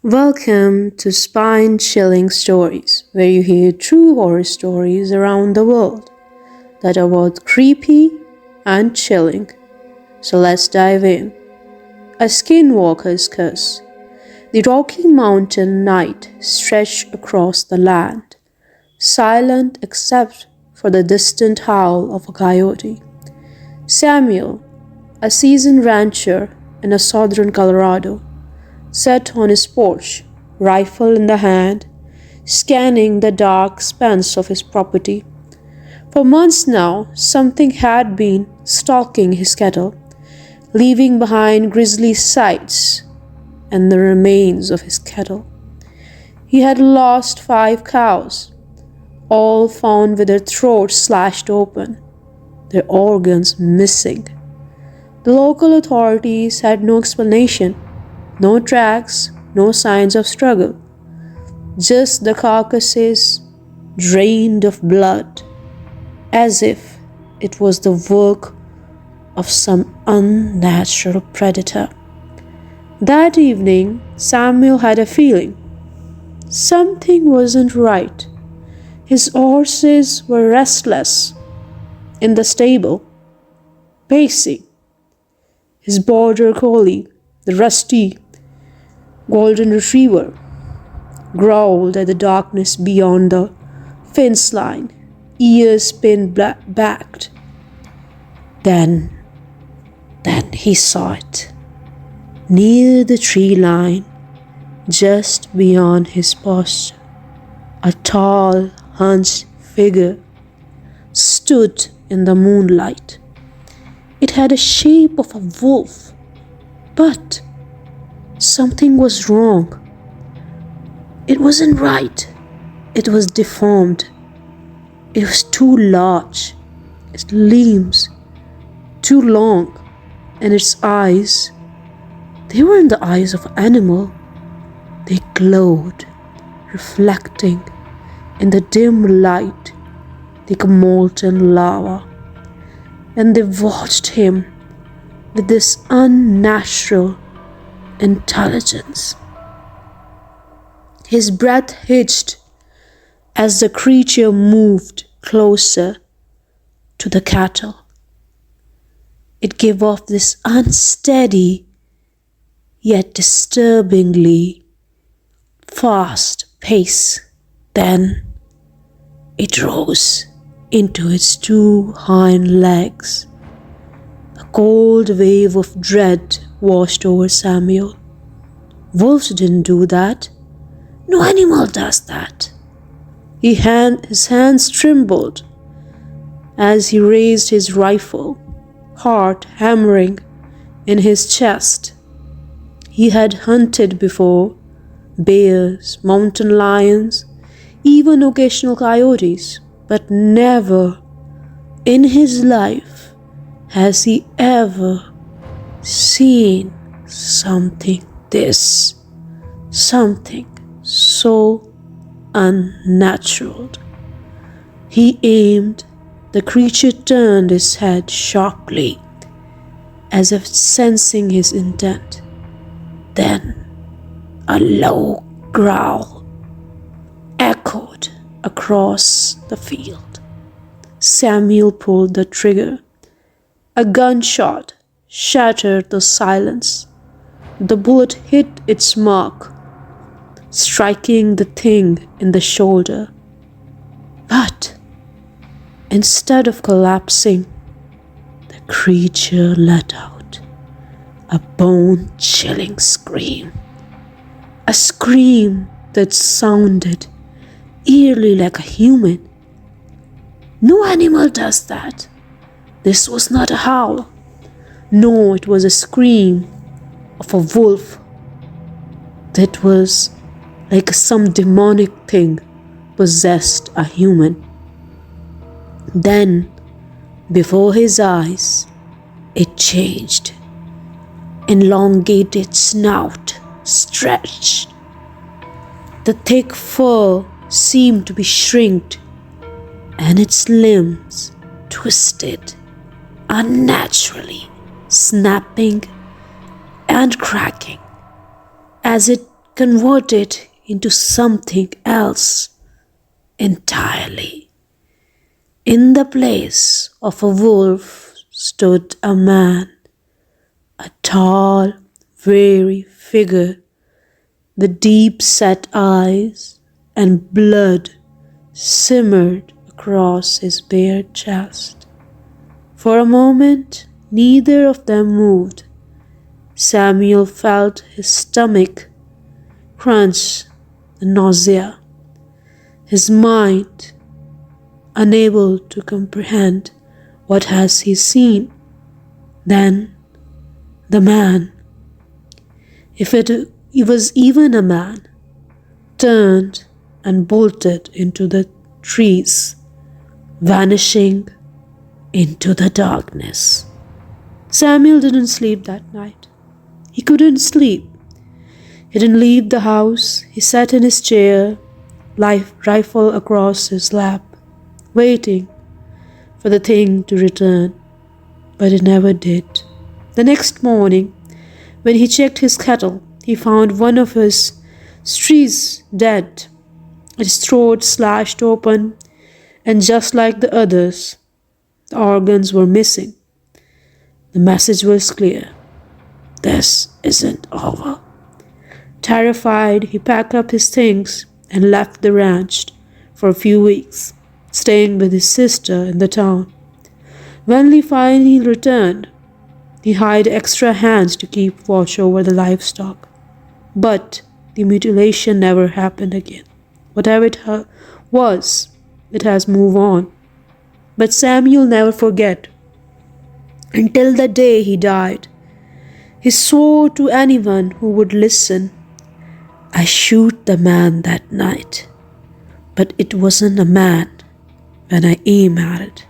Welcome to Spine Chilling Stories, where you hear true horror stories around the world that are both creepy and chilling. So let's dive in. A Skinwalker's Curse. The Rocky Mountain night stretched across the land, silent except for the distant howl of a coyote. Samuel, a seasoned rancher in a southern Colorado, sat on his porch, rifle in the hand, scanning the dark expanse of his property. For months now, something had been stalking his cattle, leaving behind grisly sights and the remains of his cattle. He had lost 5 cows, all found with their throats slashed open, their organs missing. The local authorities had no explanation. No tracks, no signs of struggle, just the carcasses drained of blood, as if it was the work of some unnatural predator. That evening, Samuel had a feeling. Something wasn't right. His horses were restless in the stable, pacing. His border collie, the rusty golden retriever, growled at the darkness beyond the fence line, ears pinned back. Then he saw it. Near the tree line, just beyond his posture, a tall, hunched figure stood in the moonlight. It had the shape of a wolf, but something was wrong. It wasn't right. It was deformed. It was too large. Its limbs too long, and its eyes, they weren't the eyes of an animal. They glowed, reflecting in the dim light like a molten lava. And they watched him with this unnatural intelligence. His breath hitched as the creature moved closer to the cattle. It gave off this unsteady yet disturbingly fast pace. Then it rose into its 2 hind legs. A cold wave of dread washed over Samuel. Wolves didn't do that. No animal does that. His hands trembled as he raised his rifle, heart hammering in his chest. He had hunted before, bears, mountain lions, even occasional coyotes, but never in his life has he ever seen something so unnatural. He aimed. The creature turned its head sharply, as if sensing his intent. Then a low growl echoed across the field. Samuel pulled the trigger. A gunshot shattered the silence. The bullet hit its mark, striking the thing in the shoulder. But instead of collapsing, the creature let out a bone-chilling scream. A scream that sounded eerily like a human. No animal does that. This was not a howl. No, it was a scream of a wolf that was like some demonic thing possessed a human. Then, before his eyes, it changed. Elongated snout stretched. The thick fur seemed to be shrinked, and its limbs twisted unnaturally, snapping and cracking as it converted into something else entirely. In the place of a wolf stood a man, a tall, weary figure with deep-set eyes, and blood simmered across his bare chest. For a moment, neither of them moved. Samuel felt his stomach crunch and nausea, his mind unable to comprehend what has he seen. Then the man, if it was even a man, turned and bolted into the trees, vanishing into the darkness. Samuel didn't sleep that night. He couldn't sleep. He didn't leave the house. He sat in his chair, rifle across his lap, waiting for the thing to return. But it never did. The next morning, when he checked his kettle, he found one of his steers dead, its throat slashed open, and just like the others, the organs were missing. The message was clear. This isn't over. Terrified, he packed up his things and left the ranch for a few weeks, staying with his sister in the town. When he finally returned, he hired extra hands to keep watch over the livestock. But the mutilation never happened again. Whatever it was, it has moved on. But Samuel never forget. Until the day he died, he swore to anyone who would listen, "I shoot the man that night, but it wasn't a man when I aim at it."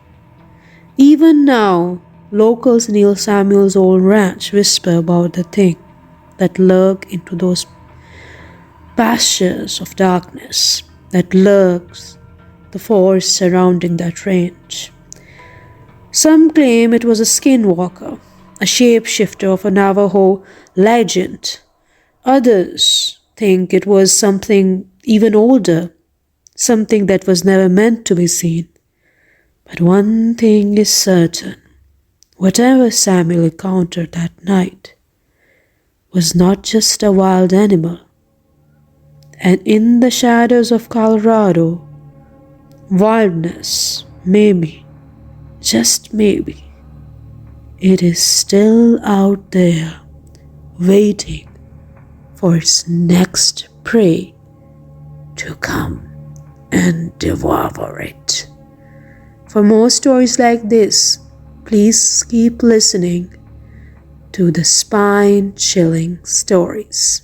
Even now, locals near Samuel's old ranch whisper about the thing that lurks into those pastures of darkness, that lurks the forest surrounding that range. Some claim it was a skinwalker, a shapeshifter of a Navajo legend. Others think it was something even older, something that was never meant to be seen. But one thing is certain. Whatever Samuel encountered that night was not just a wild animal. And in the shadows of Colorado, wildness, maybe, just maybe, it is still out there, waiting for its next prey to come and devour it. For more stories like this, please keep listening to the spine-chilling stories.